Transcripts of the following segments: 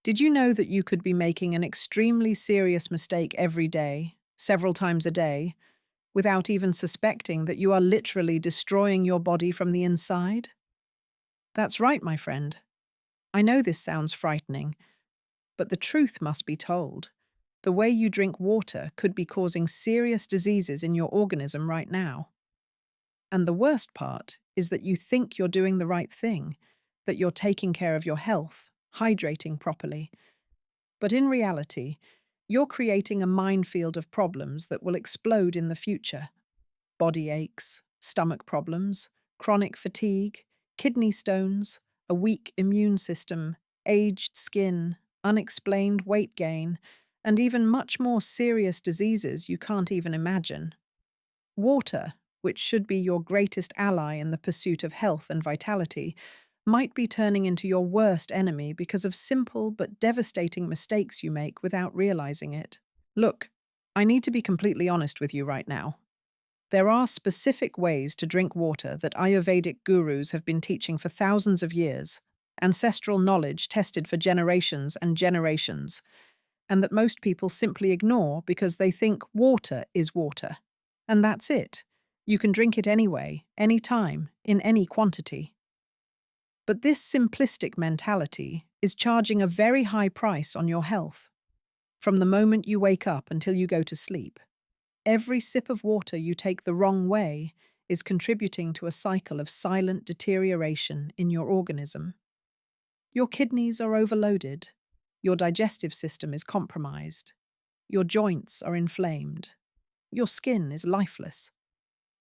Did you know that you could be making an extremely serious mistake every day, several times a day, without even suspecting that you are literally destroying your body from the inside? That's right, my friend. I know this sounds frightening, but the truth must be told. The way you drink water could be causing serious diseases in your organism right now. And the worst part is that you think you're doing the right thing, that you're taking care of your health, hydrating properly. But in reality, you're creating a minefield of problems that will explode in the future. Body aches, stomach problems, chronic fatigue, kidney stones, a weak immune system, aged skin, unexplained weight gain, and even much more serious diseases you can't even imagine. Water, which should be your greatest ally in the pursuit of health and vitality, might be turning into your worst enemy because of simple but devastating mistakes you make without realizing it. Look, I need to be completely honest with you right now. There are specific ways to drink water that Ayurvedic gurus have been teaching for thousands of years, ancestral knowledge tested for generations and generations, and that most people simply ignore because they think water is water. And that's it. You can drink it anyway, anytime, in any quantity. But this simplistic mentality is charging a very high price on your health. From the moment you wake up until you go to sleep, every sip of water you take the wrong way is contributing to a cycle of silent deterioration in your organism. Your kidneys are overloaded, your digestive system is compromised, your joints are inflamed, your skin is lifeless,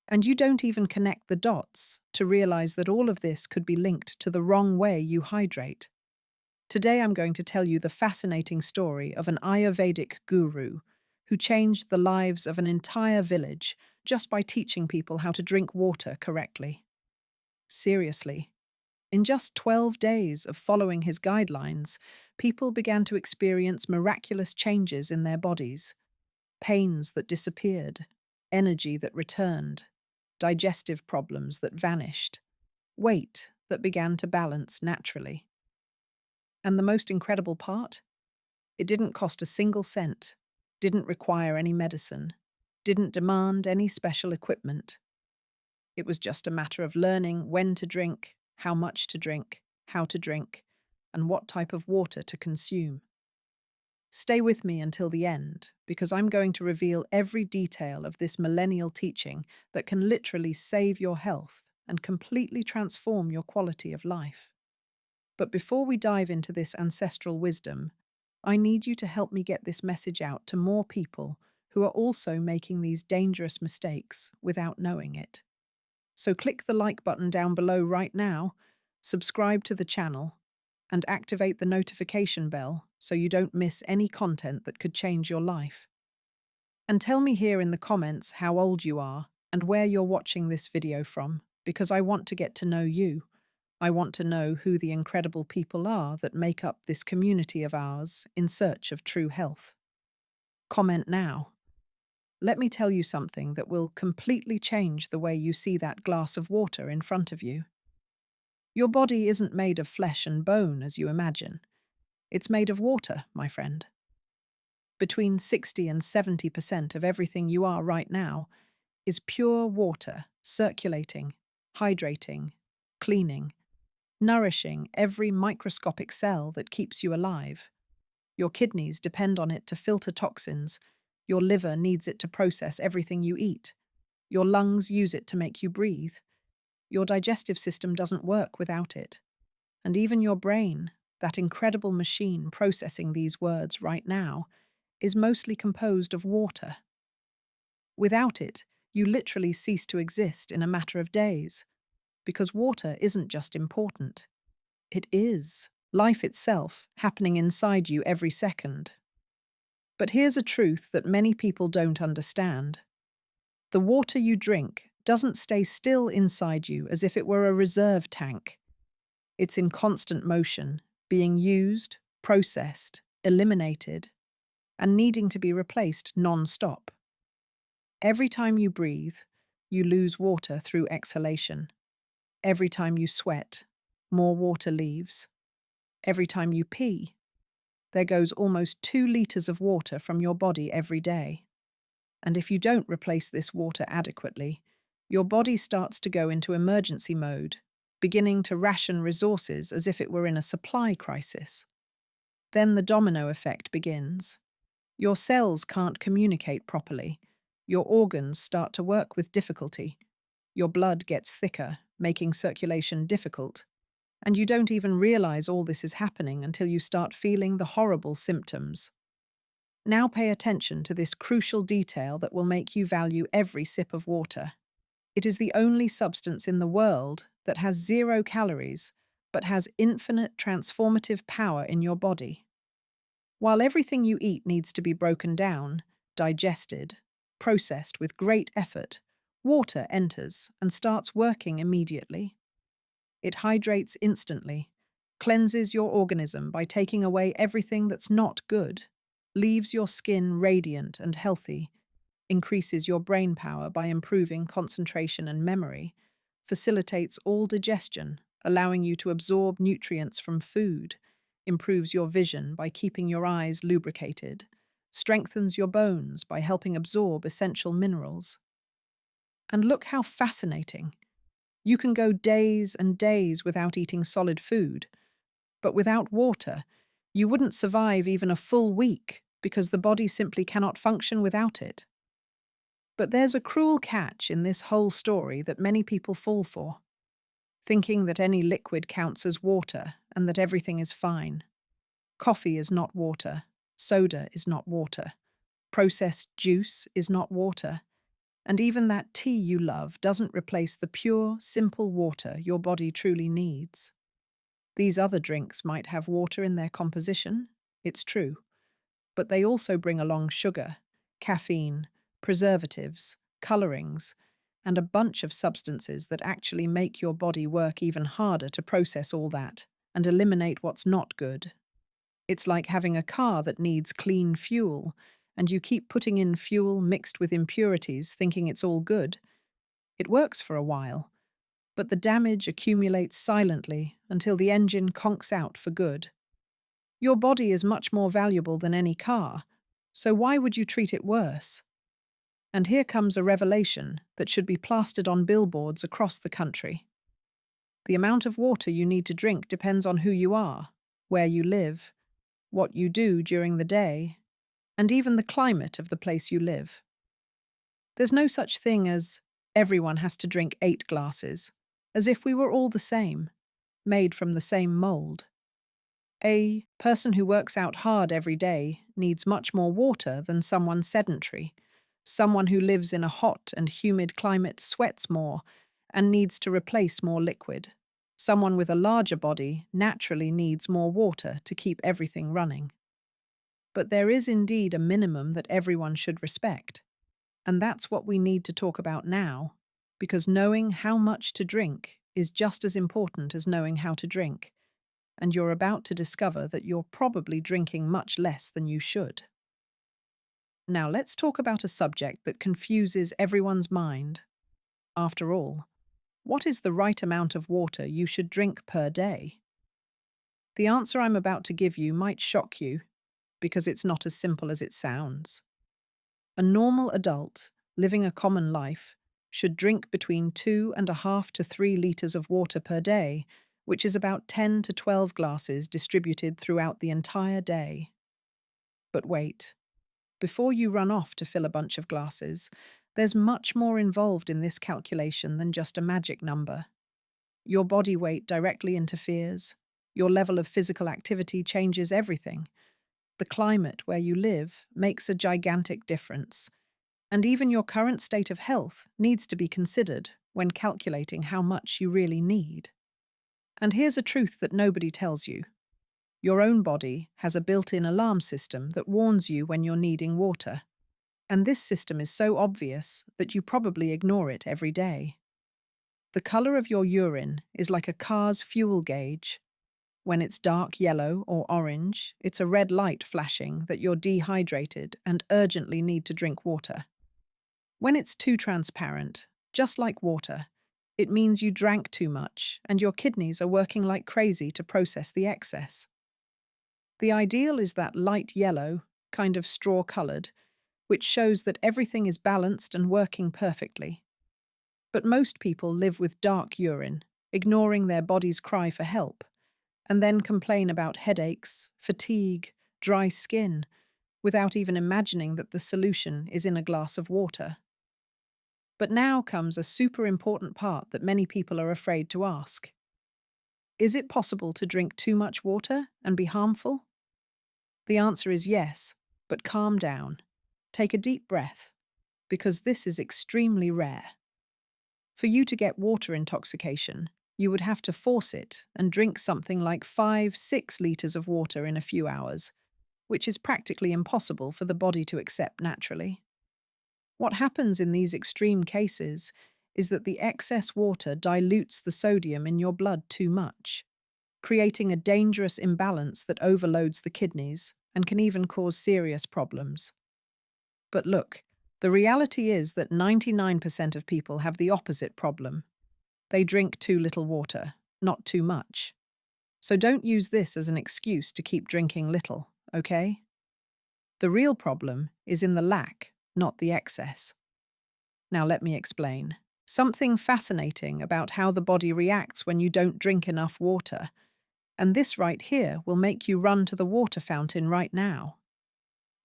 and you don't even connect the dots to realize that all of this could be linked to the wrong way you hydrate. Today I'm going to tell you the fascinating story of an Ayurvedic guru who changed the lives of an entire village just by teaching people how to drink water correctly. Seriously. In just 12 days of following his guidelines, people began to experience miraculous changes in their bodies. Pains that disappeared, energy that returned, digestive problems that vanished, weight that began to balance naturally. And the most incredible part? It didn't cost a single cent, didn't require any medicine, didn't demand any special equipment. It was just a matter of learning when to drink, how much to drink, how to drink, and what type of water to consume. Stay with me until the end, because I'm going to reveal every detail of this millennial teaching that can literally save your health and completely transform your quality of life. But before we dive into this ancestral wisdom, I need you to help me get this message out to more people who are also making these dangerous mistakes without knowing it. So click the like button down below right now, subscribe to the channel, and activate the notification bell so you don't miss any content that could change your life. And tell me here in the comments how old you are and where you're watching this video from, because I want to get to know you. I want to know who the incredible people are that make up this community of ours in search of true health. Comment now. Let me tell you something that will completely change the way you see that glass of water in front of you. Your body isn't made of flesh and bone as you imagine. It's made of water, my friend. Between 60 and 70% of everything you are right now is pure water, circulating, hydrating, cleaning, nourishing every microscopic cell that keeps you alive. Your kidneys depend on it to filter toxins. Your liver needs it to process everything you eat. Your lungs use it to make you breathe. Your digestive system doesn't work without it. And even your brain, that incredible machine processing these words right now, is mostly composed of water. Without it, you literally cease to exist in a matter of days, because water isn't just important. It is life itself happening inside you every second. But here's a truth that many people don't understand. The water you drink doesn't stay still inside you as if it were a reserve tank. It's in constant motion, being used, processed, eliminated, and needing to be replaced non-stop. Every time you breathe, you lose water through exhalation. Every time you sweat, more water leaves. Every time you pee, there goes almost 2 liters of water from your body every day. And if you don't replace this water adequately, your body starts to go into emergency mode, beginning to ration resources as if it were in a supply crisis. Then the domino effect begins. Your cells can't communicate properly. Your organs start to work with difficulty. Your blood gets thicker, making circulation difficult. And you don't even realize all this is happening until you start feeling the horrible symptoms. Now pay attention to this crucial detail that will make you value every sip of water. It is the only substance in the world that has 0 calories, but has infinite transformative power in your body. While everything you eat needs to be broken down, digested, processed with great effort, water enters and starts working immediately. It hydrates instantly, cleanses your organism by taking away everything that's not good, leaves your skin radiant and healthy, increases your brain power by improving concentration and memory, facilitates all digestion, allowing you to absorb nutrients from food, improves your vision by keeping your eyes lubricated, strengthens your bones by helping absorb essential minerals. And look how fascinating. You can go days and days without eating solid food, but without water, you wouldn't survive even a full week because the body simply cannot function without it. But there's a cruel catch in this whole story that many people fall for, thinking that any liquid counts as water and that everything is fine. Coffee is not water, soda is not water, processed juice is not water, and even that tea you love doesn't replace the pure, simple water your body truly needs. These other drinks might have water in their composition, it's true, but they also bring along sugar, caffeine, preservatives, colorings, and a bunch of substances that actually make your body work even harder to process all that and eliminate what's not good. It's like having a car that needs clean fuel, and you keep putting in fuel mixed with impurities thinking it's all good. It works for a while, but the damage accumulates silently until the engine conks out for good. Your body is much more valuable than any car, so why would you treat it worse? And here comes a revelation that should be plastered on billboards across the country. The amount of water you need to drink depends on who you are, where you live, what you do during the day, and even the climate of the place you live. There's no such thing as everyone has to drink 8 glasses, as if we were all the same, made from the same mold. A person who works out hard every day needs much more water than someone sedentary. Someone who lives in a hot and humid climate sweats more and needs to replace more liquid. Someone with a larger body naturally needs more water to keep everything running. But there is indeed a minimum that everyone should respect. And that's what we need to talk about now, because knowing how much to drink is just as important as knowing how to drink. And you're about to discover that you're probably drinking much less than you should. Now let's talk about a subject that confuses everyone's mind. After all, what is the right amount of water you should drink per day? The answer I'm about to give you might shock you, because it's not as simple as it sounds. A normal adult, living a common life, should drink between 2.5 to 3 liters of water per day, which is about 10 to 12 glasses distributed throughout the entire day. But wait. Before you run off to fill a bunch of glasses, there's much more involved in this calculation than just a magic number. Your body weight directly interferes. Your level of physical activity changes everything. The climate where you live makes a gigantic difference. And even your current state of health needs to be considered when calculating how much you really need. And here's a truth that nobody tells you. Your own body has a built-in alarm system that warns you when you're needing water. And this system is so obvious that you probably ignore it every day. The color of your urine is like a car's fuel gauge. When it's dark yellow or orange, it's a red light flashing that you're dehydrated and urgently need to drink water. When it's too transparent, just like water, it means you drank too much and your kidneys are working like crazy to process the excess. The ideal is that light yellow, kind of straw-colored, which shows that everything is balanced and working perfectly. But most people live with dark urine, ignoring their body's cry for help, and then complain about headaches, fatigue, dry skin, without even imagining that the solution is in a glass of water. But now comes a super important part that many people are afraid to ask. Is it possible to drink too much water and be harmful? The answer is yes, but calm down. Take a deep breath, because this is extremely rare. For you to get water intoxication, you would have to force it and drink something like 5-6 liters of water in a few hours, which is practically impossible for the body to accept naturally. What happens in these extreme cases is that the excess water dilutes the sodium in your blood too much, creating a dangerous imbalance that overloads the kidneys and can even cause serious problems. But look, the reality is that 99% of people have the opposite problem. They drink too little water, not too much. So don't use this as an excuse to keep drinking little, okay? The real problem is in the lack, not the excess. Now let me explain. Something fascinating about how the body reacts when you don't drink enough water. And this right here will make you run to the water fountain right now.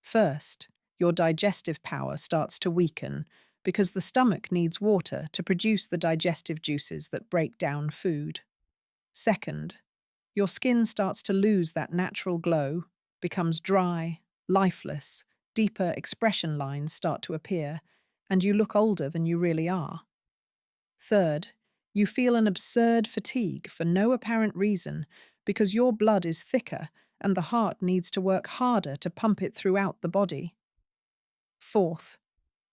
First, your digestive power starts to weaken because the stomach needs water to produce the digestive juices that break down food. Second, your skin starts to lose that natural glow, becomes dry, lifeless, deeper expression lines start to appear, and you look older than you really are. Third, you feel an absurd fatigue for no apparent reason because your blood is thicker and the heart needs to work harder to pump it throughout the body. Fourth,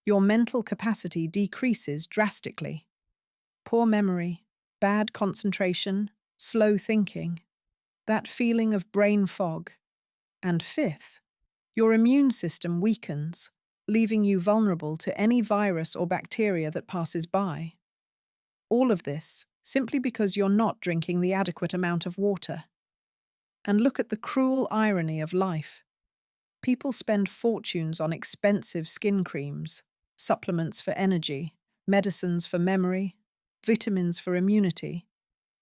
your mental capacity decreases drastically. Poor memory, bad concentration, slow thinking, that feeling of brain fog. And fifth, your immune system weakens, leaving you vulnerable to any virus or bacteria that passes by. All of this simply because you're not drinking the adequate amount of water. And look at the cruel irony of life. People spend fortunes on expensive skin creams, supplements for energy, medicines for memory, vitamins for immunity,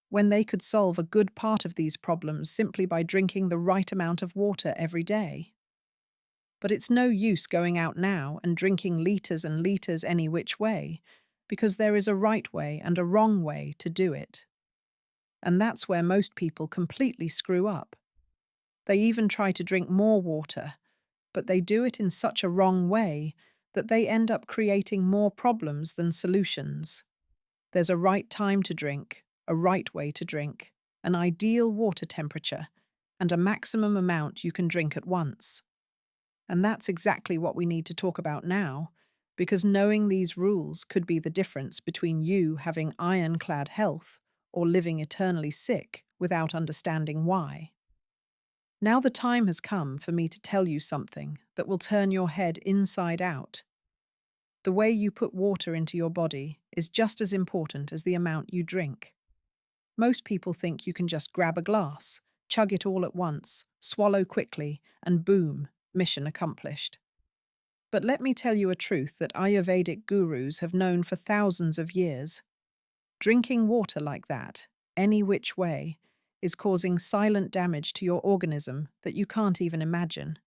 when they could solve a good part of these problems simply by drinking the right amount of water every day. But it's no use going out now and drinking liters and liters any which way, because there is a right way and a wrong way to do it. And that's where most people completely screw up. They even try to drink more water, but they do it in such a wrong way that they end up creating more problems than solutions. There's a right time to drink, a right way to drink, an ideal water temperature, and a maximum amount you can drink at once. And that's exactly what we need to talk about now, because knowing these rules could be the difference between you having ironclad health or living eternally sick without understanding why. Now the time has come for me to tell you something that will turn your head inside out. The way you put water into your body is just as important as the amount you drink. Most people think you can just grab a glass, chug it all at once, swallow quickly, and boom, mission accomplished. But let me tell you a truth that Ayurvedic gurus have known for thousands of years. Drinking water like that, any which way, is causing silent damage to your organism that you can't even imagine.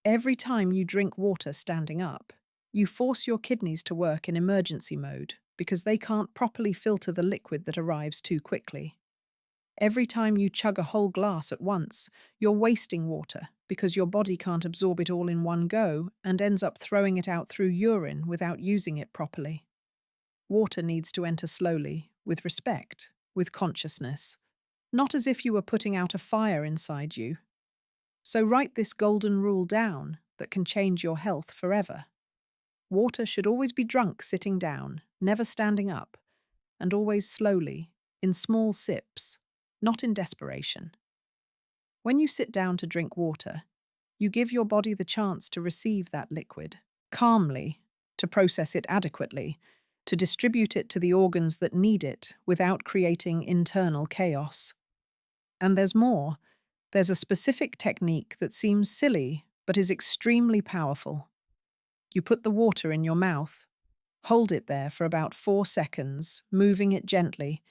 Every time you drink water standing up, you force your kidneys to work in emergency mode because they can't properly filter the liquid that arrives too quickly. Every time you chug a whole glass at once, you're wasting water because your body can't absorb it all in one go and ends up throwing it out through urine without using it properly. Water needs to enter slowly, with respect, with consciousness, not as if you were putting out a fire inside you. So write this golden rule down that can change your health forever. Water should always be drunk sitting down, never standing up, and always slowly, in small sips, not in desperation. When you sit down to drink water, you give your body the chance to receive that liquid, calmly, to process it adequately, to distribute it to the organs that need it without creating internal chaos. And there's more. There's a specific technique that seems silly but is extremely powerful. You put the water in your mouth, hold it there for about 4 seconds, moving it gently,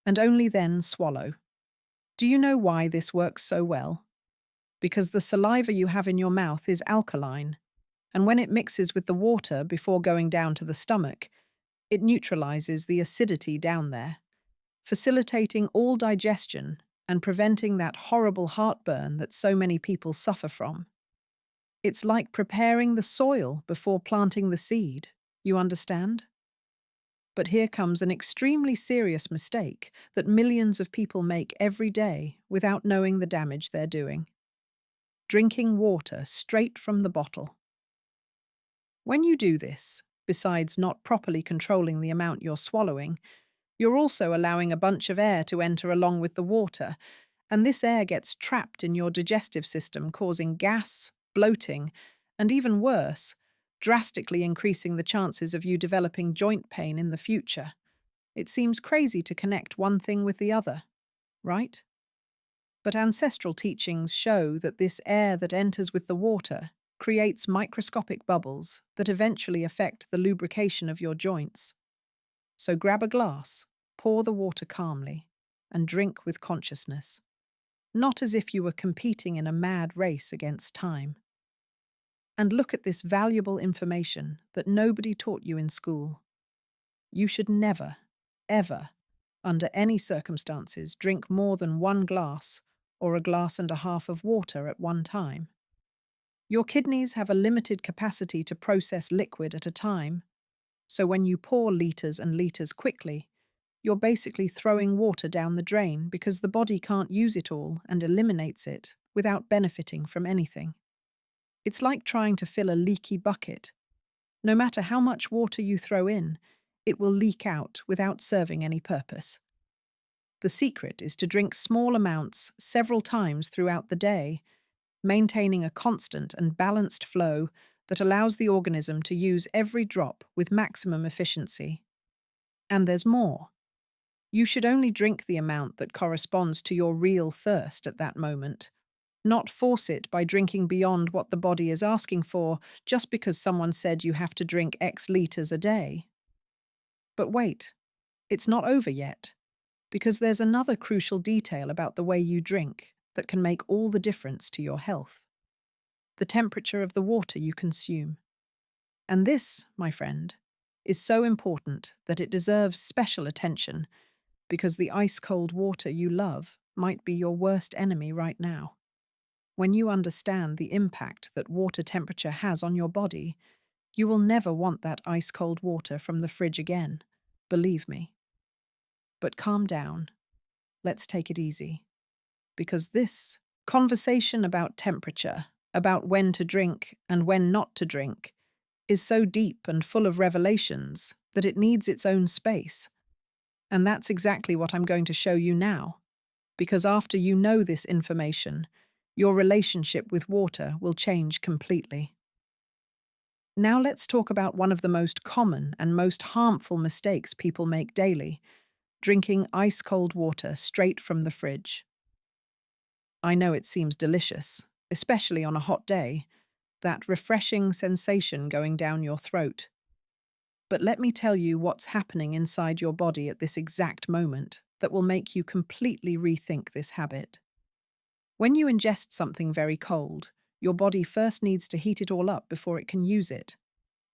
and only then swallow. Do you know why this works so well? Because the saliva you have in your mouth is alkaline, and when it mixes with the water before going down to the stomach, it neutralizes the acidity down there, facilitating all digestion and preventing that horrible heartburn that so many people suffer from. It's like preparing the soil before planting the seed, you understand? But here comes an extremely serious mistake that millions of people make every day without knowing the damage they're doing. Drinking water straight from the bottle. When you do this, besides not properly controlling the amount you're swallowing, you're also allowing a bunch of air to enter along with the water, and this air gets trapped in your digestive system, causing gas, bloating, and even worse, drastically increasing the chances of you developing joint pain in the future. It seems crazy to connect one thing with the other, right? But ancestral teachings show that this air that enters with the water creates microscopic bubbles that eventually affect the lubrication of your joints. So grab a glass, pour the water calmly, and drink with consciousness, not as if you were competing in a mad race against time. And look at this valuable information that nobody taught you in school. You should never, ever, under any circumstances, drink more than 1 glass or 1.5 glasses of water at one time. Your kidneys have a limited capacity to process liquid at a time, so when you pour liters and liters quickly, you're basically throwing water down the drain because the body can't use it all and eliminates it without benefiting from anything. It's like trying to fill a leaky bucket. No matter how much water you throw in, it will leak out without serving any purpose. The secret is to drink small amounts several times throughout the day, maintaining a constant and balanced flow that allows the organism to use every drop with maximum efficiency. And there's more. You should only drink the amount that corresponds to your real thirst at that moment, not force it by drinking beyond what the body is asking for just because someone said you have to drink X liters a day. But wait, it's not over yet, because there's another crucial detail about the way you drink that can make all the difference to your health: the temperature of the water you consume. And this, my friend, is so important that it deserves special attention, because the ice-cold water you love might be your worst enemy right now. When you understand the impact that water temperature has on your body, you will never want that ice-cold water from the fridge again, believe me. But calm down. Let's take it easy. Because this conversation about temperature, about when to drink and when not to drink, is so deep and full of revelations that it needs its own space. And that's exactly what I'm going to show you now. Because after you know this information, your relationship with water will change completely. Now let's talk about one of the most common and most harmful mistakes people make daily: drinking ice-cold water straight from the fridge. I know it seems delicious, especially on a hot day, that refreshing sensation going down your throat. But let me tell you what's happening inside your body at this exact moment that will make you completely rethink this habit. When you ingest something very cold, your body first needs to heat it all up before it can use it.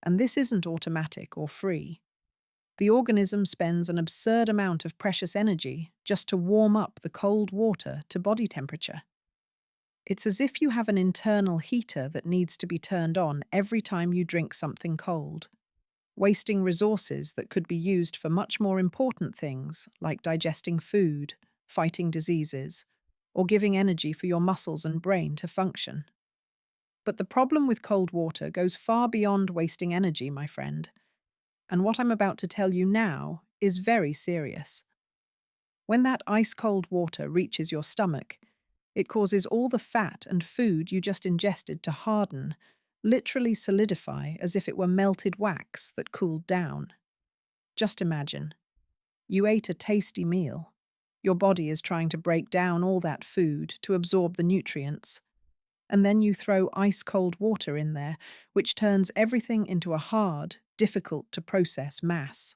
And this isn't automatic or free. The organism spends an absurd amount of precious energy just to warm up the cold water to body temperature. It's as if you have an internal heater that needs to be turned on every time you drink something cold, wasting resources that could be used for much more important things like digesting food, fighting diseases, or giving energy for your muscles and brain to function. But the problem with cold water goes far beyond wasting energy, my friend. And what I'm about to tell you now is very serious. When that ice-cold water reaches your stomach, it causes all the fat and food you just ingested to harden, literally solidify as if it were melted wax that cooled down. Just imagine. You ate a tasty meal, Your body is trying to break down all that food to absorb the nutrients. And then you throw ice-cold water in there, which turns everything into a hard, difficult to process mass.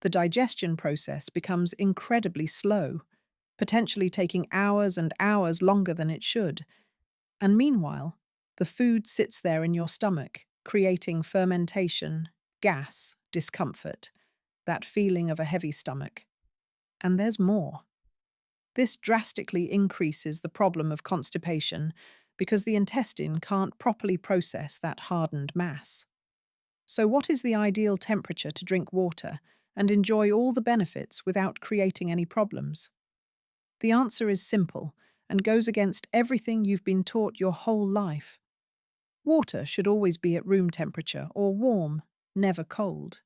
The digestion process becomes incredibly slow, potentially taking hours and hours longer than it should. And meanwhile, the food sits there in your stomach, creating fermentation, gas, discomfort, that feeling of a heavy stomach. And there's more. This drastically increases the problem of constipation because the intestine can't properly process that hardened mass. So, what is the ideal temperature to drink water and enjoy all the benefits without creating any problems? The answer is simple and goes against everything you've been taught your whole life. Water should always be at room temperature or warm, never cold.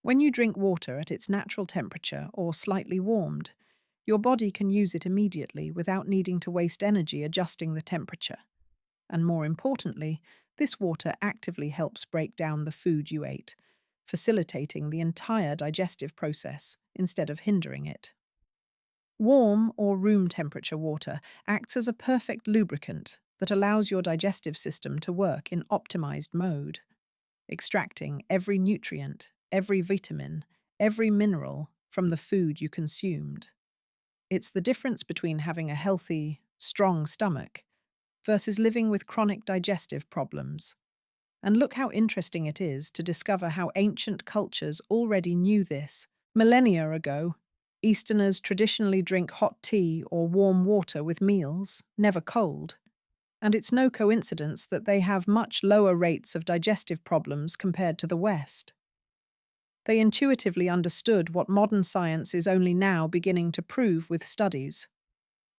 When you drink water at its natural temperature or slightly warmed, your body can use it immediately without needing to waste energy adjusting the temperature. And more importantly, this water actively helps break down the food you ate, facilitating the entire digestive process instead of hindering it. Warm or room temperature water acts as a perfect lubricant that allows your digestive system to work in optimized mode, extracting every nutrient, every vitamin, every mineral from the food you consumed. It's the difference between having a healthy, strong stomach versus living with chronic digestive problems. And look how interesting it is to discover how ancient cultures already knew this. Millennia ago, Easterners traditionally drink hot tea or warm water with meals, never cold. And it's no coincidence that they have much lower rates of digestive problems compared to the West. They intuitively understood what modern science is only now beginning to prove with studies,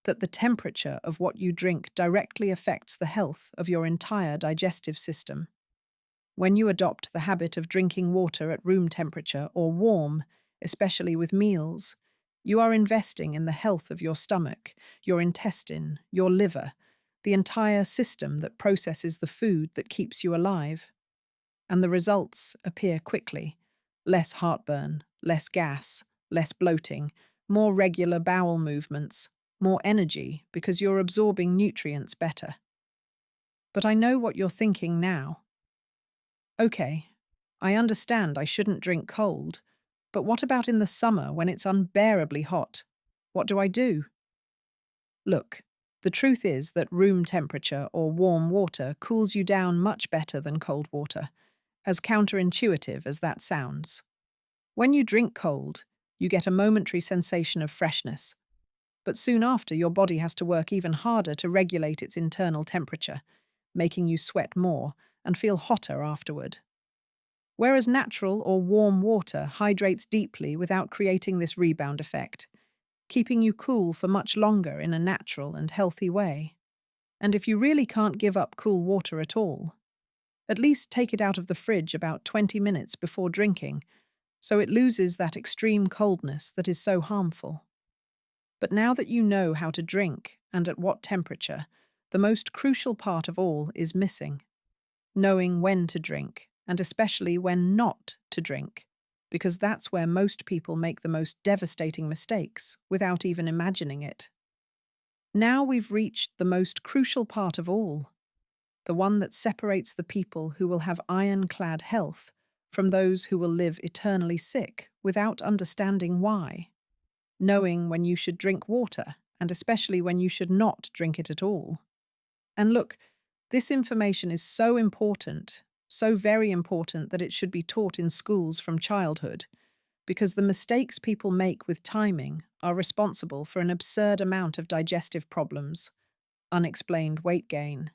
that the temperature of what you drink directly affects the health of your entire digestive system. When you adopt the habit of drinking water at room temperature or warm, especially with meals, you are investing in the health of your stomach, your intestine, your liver, the entire system that processes the food that keeps you alive. And the results appear quickly. Less heartburn, less gas, less bloating, more regular bowel movements, more energy because you're absorbing nutrients better. But I know what you're thinking now. Okay, I understand I shouldn't drink cold, but what about in the summer when it's unbearably hot? What do I do? Look, the truth is that room temperature or warm water cools you down much better than cold water, as counterintuitive as that sounds. When you drink cold, you get a momentary sensation of freshness, but soon after your body has to work even harder to regulate its internal temperature, making you sweat more and feel hotter afterward. Whereas natural or warm water hydrates deeply without creating this rebound effect, keeping you cool for much longer in a natural and healthy way. And if you really can't give up cool water at all, at least take it out of the fridge about 20 minutes before drinking, so it loses that extreme coldness that is so harmful. But now that you know how to drink and at what temperature, the most crucial part of all is missing. Knowing when to drink, and especially when not to drink, because that's where most people make the most devastating mistakes without even imagining it. Now we've reached the most crucial part of all, the one that separates the people who will have ironclad health from those who will live eternally sick without understanding why. Knowing when you should drink water, and especially when you should not drink it at all. And look, this information is so important, so very important that it should be taught in schools from childhood, because the mistakes people make with timing are responsible for an absurd amount of digestive problems, unexplained weight gain,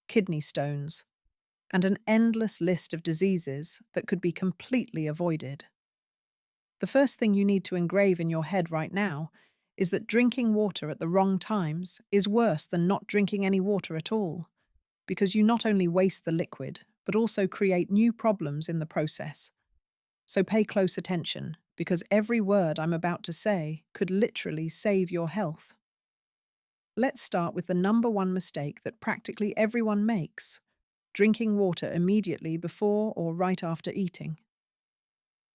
kidney stones, and an endless list of diseases that could be completely avoided. The first thing you need to engrave in your head right now is that drinking water at the wrong times is worse than not drinking any water at all, because you not only waste the liquid, but also create new problems in the process. So pay close attention, because every word I'm about to say could literally save your health. Let's start with the number one mistake that practically everyone makes: drinking water immediately before or right after eating.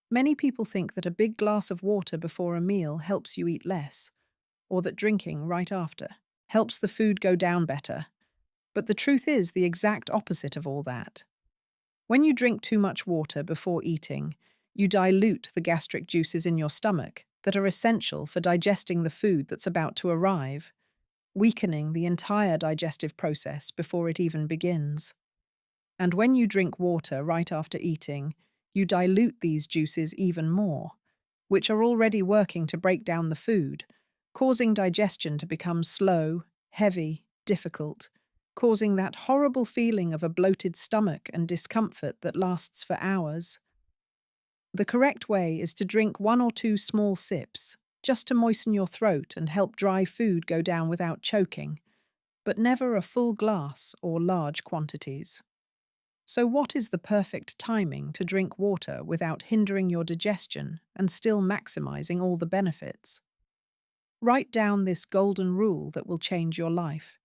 Many people think that a big glass of water before a meal helps you eat less, or that drinking right after helps the food go down better. But the truth is the exact opposite of all that. When you drink too much water before eating, you dilute the gastric juices in your stomach that are essential for digesting the food that's about to arrive, weakening the entire digestive process before it even begins. And when you drink water right after eating, you dilute these juices even more, which are already working to break down the food, causing digestion to become slow, heavy, difficult, causing that horrible feeling of a bloated stomach and discomfort that lasts for hours. The correct way is to drink 1 or 2 small sips, just to moisten your throat and help dry food go down without choking, but never a full glass or large quantities. So, what is the perfect timing to drink water without hindering your digestion and still maximizing all the benefits? Write down this golden rule that will change your life.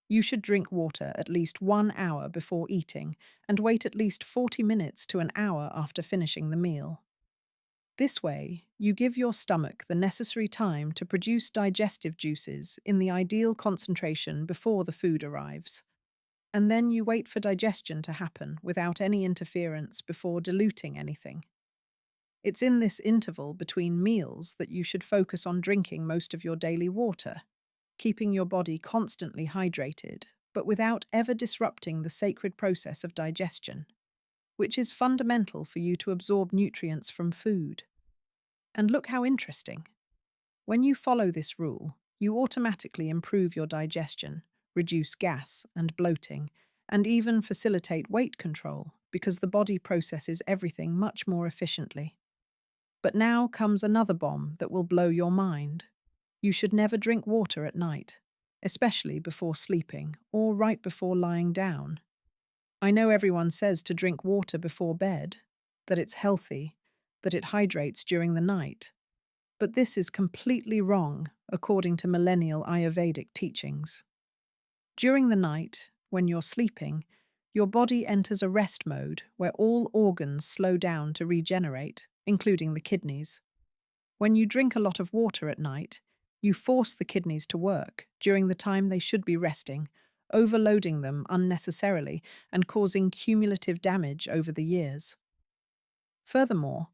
You should drink water at least 1 hour before eating and wait at least 40 minutes to an hour after finishing the meal. This way, you give your stomach the necessary time to produce digestive juices in the ideal concentration before the food arrives. And then you wait for digestion to happen without any interference before diluting anything. It's in this interval between meals that you should focus on drinking most of your daily water, keeping your body constantly hydrated, but without ever disrupting the sacred process of digestion, which is fundamental for you to absorb nutrients from food. And look how interesting. When you follow this rule, you automatically improve your digestion, reduce gas and bloating, and even facilitate weight control because the body processes everything much more efficiently. But now comes another bomb that will blow your mind. You should never drink water at night, especially before sleeping or right before lying down. I know everyone says to drink water before bed, that it's healthy, that it hydrates during the night. But this is completely wrong, according to millennial Ayurvedic teachings. During the night, when you're sleeping, your body enters a rest mode where all organs slow down to regenerate, including the kidneys. When you drink a lot of water at night, you force the kidneys to work during the time they should be resting, overloading them unnecessarily and causing cumulative damage over the years. Furthermore,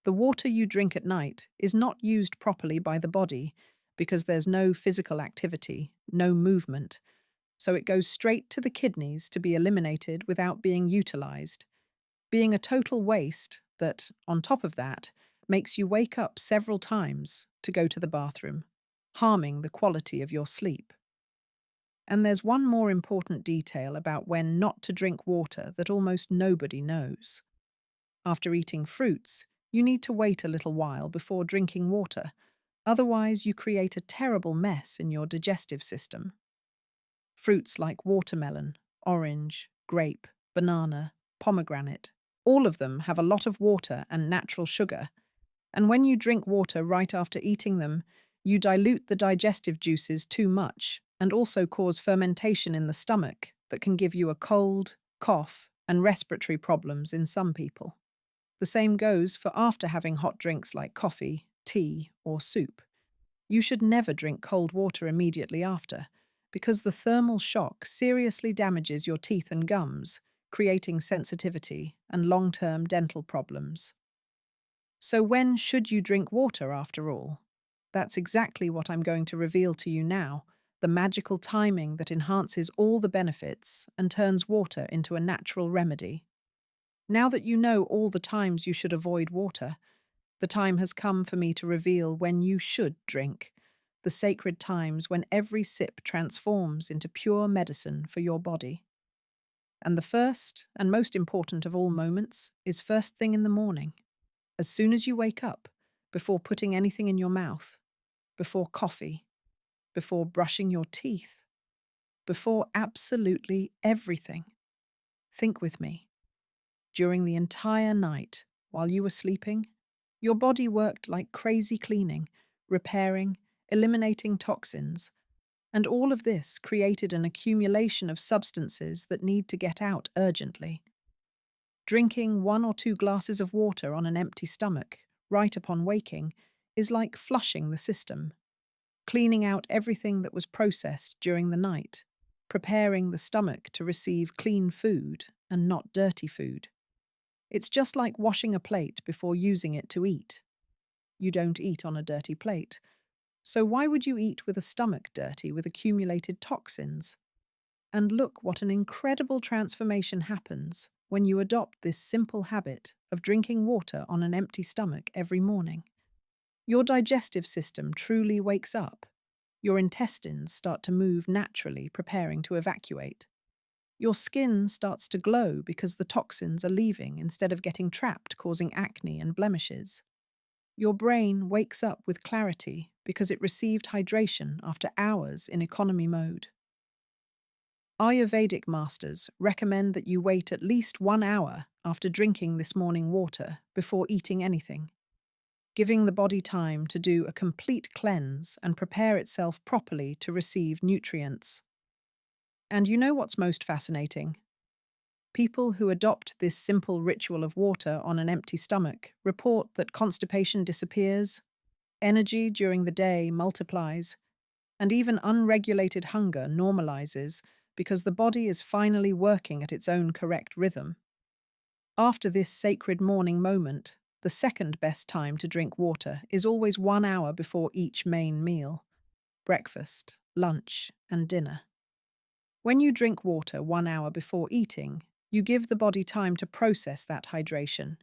the water you drink at night is not used properly by the body because there's no physical activity, no movement, so it goes straight to the kidneys to be eliminated without being utilized, being a total waste that, on top of that, makes you wake up several times to go to the bathroom, harming the quality of your sleep. And there's one more important detail about when not to drink water that almost nobody knows. After eating fruits, you need to wait a little while before drinking water, otherwise you create a terrible mess in your digestive system. Fruits like watermelon, orange, grape, banana, pomegranate, all of them have a lot of water and natural sugar, and when you drink water right after eating them, you dilute the digestive juices too much and also cause fermentation in the stomach that can give you a cold, cough, and respiratory problems in some people. The same goes for after having hot drinks like coffee, tea, or soup. You should never drink cold water immediately after, because the thermal shock seriously damages your teeth and gums, creating sensitivity and long-term dental problems. So when should you drink water after all? That's exactly what I'm going to reveal to you now, the magical timing that enhances all the benefits and turns water into a natural remedy. Now that you know all the times you should avoid water, the time has come for me to reveal when you should drink, the sacred times when every sip transforms into pure medicine for your body. And the first and most important of all moments is first thing in the morning, as soon as you wake up, before putting anything in your mouth, before coffee, before brushing your teeth, before absolutely everything. Think with me. During the entire night, while you were sleeping, your body worked like crazy cleaning, repairing, eliminating toxins, and all of this created an accumulation of substances that need to get out urgently. Drinking 1 or 2 glasses of water on an empty stomach, right upon waking, is like flushing the system. cleaning out everything that was processed during the night, preparing the stomach to receive clean food and not dirty food. It's just like washing a plate before using it to eat. You don't eat on a dirty plate. So why would you eat with a stomach dirty with accumulated toxins? And look what an incredible transformation happens when you adopt this simple habit of drinking water on an empty stomach every morning. Your digestive system truly wakes up. Your intestines start to move naturally, preparing to evacuate. Your skin starts to glow because the toxins are leaving instead of getting trapped, causing acne and blemishes. Your brain wakes up with clarity because it received hydration after hours in economy mode. Ayurvedic masters recommend that you wait at least 1 hour after drinking this morning water before eating anything, giving the body time to do a complete cleanse and prepare itself properly to receive nutrients. And you know what's most fascinating? People who adopt this simple ritual of water on an empty stomach report that constipation disappears, energy during the day multiplies, and even unregulated hunger normalizes because the body is finally working at its own correct rhythm. After this sacred morning moment, the second best time to drink water is always 1 hour before each main meal: breakfast, lunch, and dinner. When you drink water 1 hour before eating, you give the body time to process that hydration,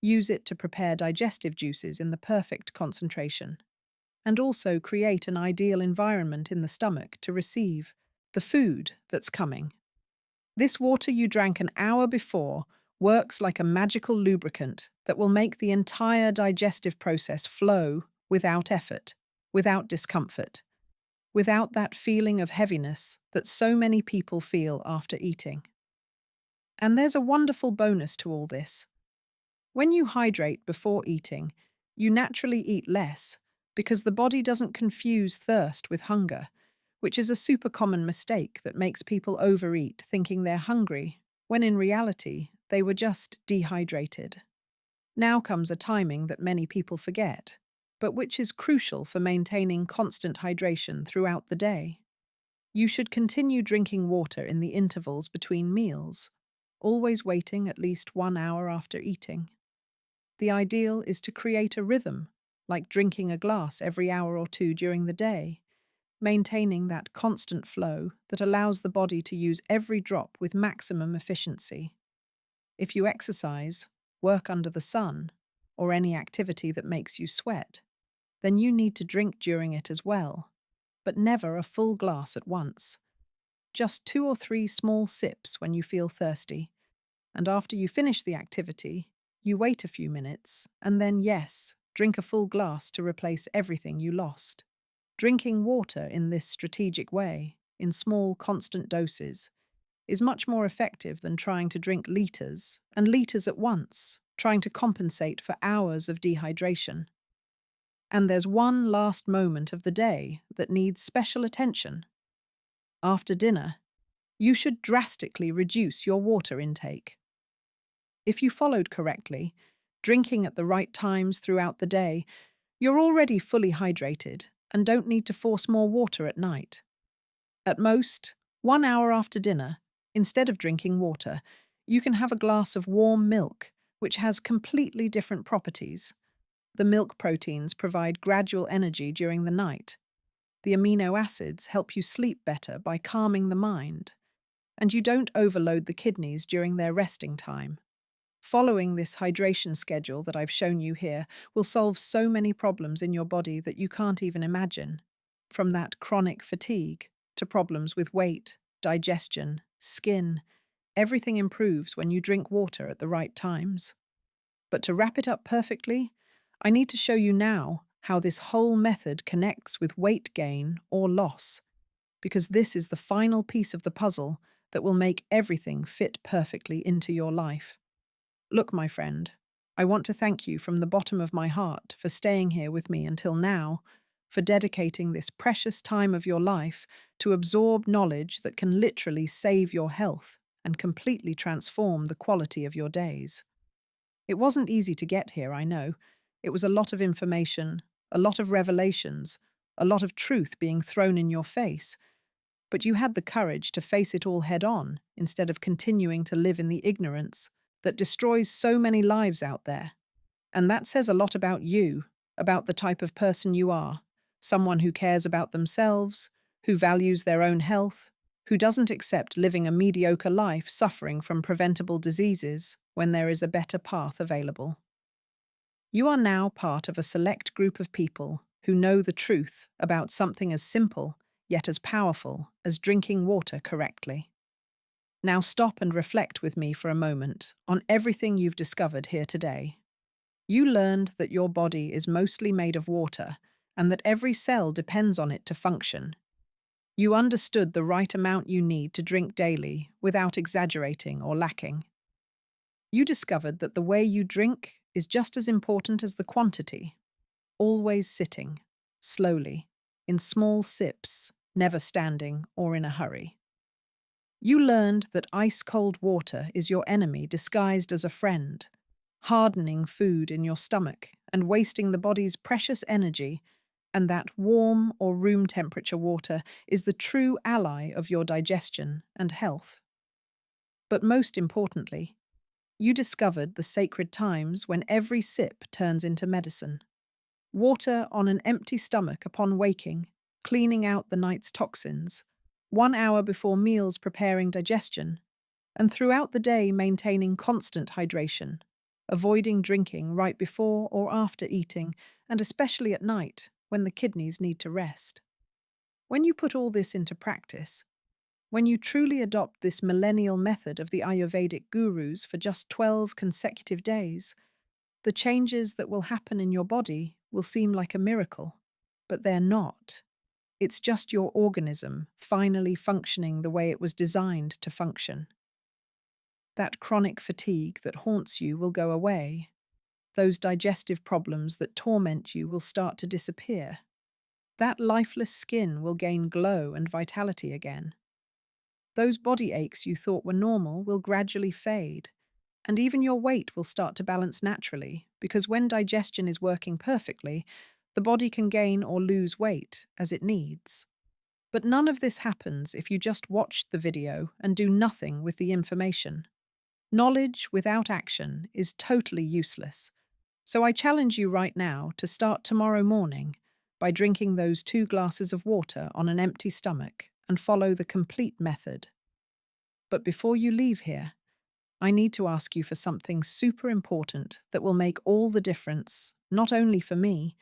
use it to prepare digestive juices in the perfect concentration, and also create an ideal environment in the stomach to receive the food that's coming. This water you drank an hour before works like a magical lubricant that will make the entire digestive process flow without effort, without discomfort, without that feeling of heaviness that so many people feel after eating. And there's a wonderful bonus to all this. When you hydrate before eating, you naturally eat less because the body doesn't confuse thirst with hunger, which is a super common mistake that makes people overeat thinking they're hungry, when in reality, they were just dehydrated. Now comes a timing that many people forget, but which is crucial for maintaining constant hydration throughout the day. You should continue drinking water in the intervals between meals, always waiting at least 1 hour after eating. The ideal is to create a rhythm, like drinking a glass every hour or two during the day, maintaining that constant flow that allows the body to use every drop with maximum efficiency. If you exercise, work under the sun, or any activity that makes you sweat, then you need to drink during it as well, but never a full glass at once. Just 2 or 3 small sips when you feel thirsty, and after you finish the activity, you wait a few minutes, and then, yes, drink a full glass to replace everything you lost. Drinking water in this strategic way, in small, constant doses, is much more effective than trying to drink liters and liters at once, trying to compensate for hours of dehydration. And there's one last moment of the day that needs special attention. After dinner, you should drastically reduce your water intake. If you followed correctly, drinking at the right times throughout the day, you're already fully hydrated and don't need to force more water at night. At most, 1 hour after dinner, instead of drinking water, you can have a glass of warm milk, which has completely different properties. The milk proteins provide gradual energy during the night. The amino acids help you sleep better by calming the mind. And you don't overload the kidneys during their resting time. Following this hydration schedule that I've shown you here will solve so many problems in your body that you can't even imagine. From that chronic fatigue to problems with weight, digestion, skin, everything improves when you drink water at the right times. But to wrap it up perfectly, I need to show you now how this whole method connects with weight gain or loss, because this is the final piece of the puzzle that will make everything fit perfectly into your life. Look, my friend, I want to thank you from the bottom of my heart for staying here with me until now, for dedicating this precious time of your life to absorb knowledge that can literally save your health and completely transform the quality of your days. It wasn't easy to get here, I know. It was a lot of information, a lot of revelations, a lot of truth being thrown in your face, but you had the courage to face it all head on instead of continuing to live in the ignorance that destroys so many lives out there. And that says a lot about you, about the type of person you are, someone who cares about themselves, who values their own health, who doesn't accept living a mediocre life suffering from preventable diseases when there is a better path available. You are now part of a select group of people who know the truth about something as simple, yet as powerful, as drinking water correctly. Now stop and reflect with me for a moment on everything you've discovered here today. You learned that your body is mostly made of water and that every cell depends on it to function. You understood the right amount you need to drink daily without exaggerating or lacking. You discovered that the way you drink is just as important as the quantity, always sitting, slowly, in small sips, never standing or in a hurry. You learned that ice-cold water is your enemy disguised as a friend, hardening food in your stomach and wasting the body's precious energy, and that warm or room temperature water is the true ally of your digestion and health. But most importantly, you discovered the sacred times when every sip turns into medicine. Water on an empty stomach upon waking, cleaning out the night's toxins, 1 hour before meals preparing digestion, and throughout the day maintaining constant hydration, avoiding drinking right before or after eating, and especially at night when the kidneys need to rest. When you put all this into practice, when you truly adopt this millennial method of the Ayurvedic gurus for just 12 consecutive days, the changes that will happen in your body will seem like a miracle, but they're not. It's just your organism finally functioning the way it was designed to function. That chronic fatigue that haunts you will go away. Those digestive problems that torment you will start to disappear. That lifeless skin will gain glow and vitality again. Those body aches you thought were normal will gradually fade, and even your weight will start to balance naturally, because when digestion is working perfectly, the body can gain or lose weight as it needs. But none of this happens if you just watch the video and do nothing with the information. Knowledge without action is totally useless. So I challenge you right now to start tomorrow morning by drinking those 2 glasses of water on an empty stomach and follow the complete method. But before you leave here, I need to ask you for something super important that will make all the difference, not only for me,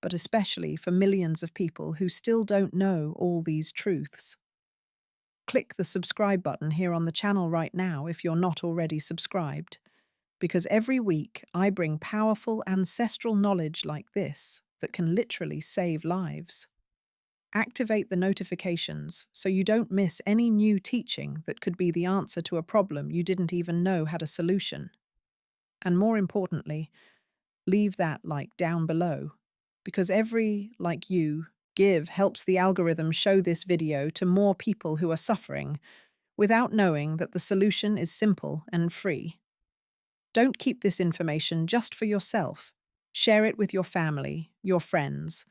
but especially for millions of people who still don't know all these truths. Click the subscribe button here on the channel right now if you're not already subscribed, because every week I bring powerful ancestral knowledge like this that can literally save lives. Activate the notifications so you don't miss any new teaching that could be the answer to a problem you didn't even know had a solution. And more importantly, leave that like down below, because every like you give helps the algorithm show this video to more people who are suffering without knowing that the solution is simple and free. Don't keep this information just for yourself. Share it with your family, your friends,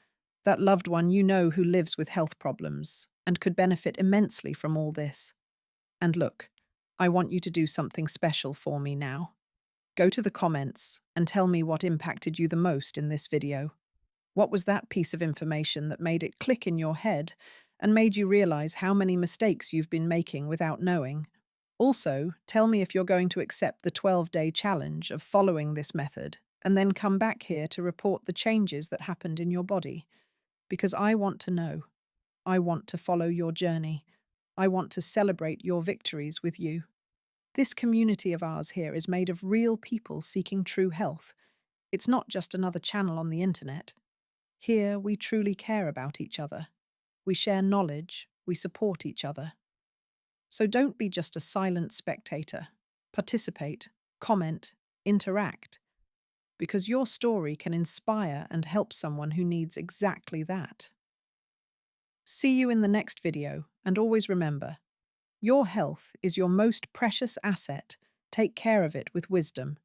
that loved one you know who lives with health problems and could benefit immensely from all this. And look, I want you to do something special for me now. Go to the comments and tell me what impacted you the most in this video. What was that piece of information that made it click in your head and made you realize how many mistakes you've been making without knowing? Also, tell me if you're going to accept the 12-day challenge of following this method and then come back here to report the changes that happened in your body. Because I want to know. I want to follow your journey. I want to celebrate your victories with you. This community of ours here is made of real people seeking true health. It's not just another channel on the internet. Here, we truly care about each other. We share knowledge, we support each other. So don't be just a silent spectator. Participate, comment, interact, because your story can inspire and help someone who needs exactly that. See you in the next video, and always remember, your health is your most precious asset. Take care of it with wisdom.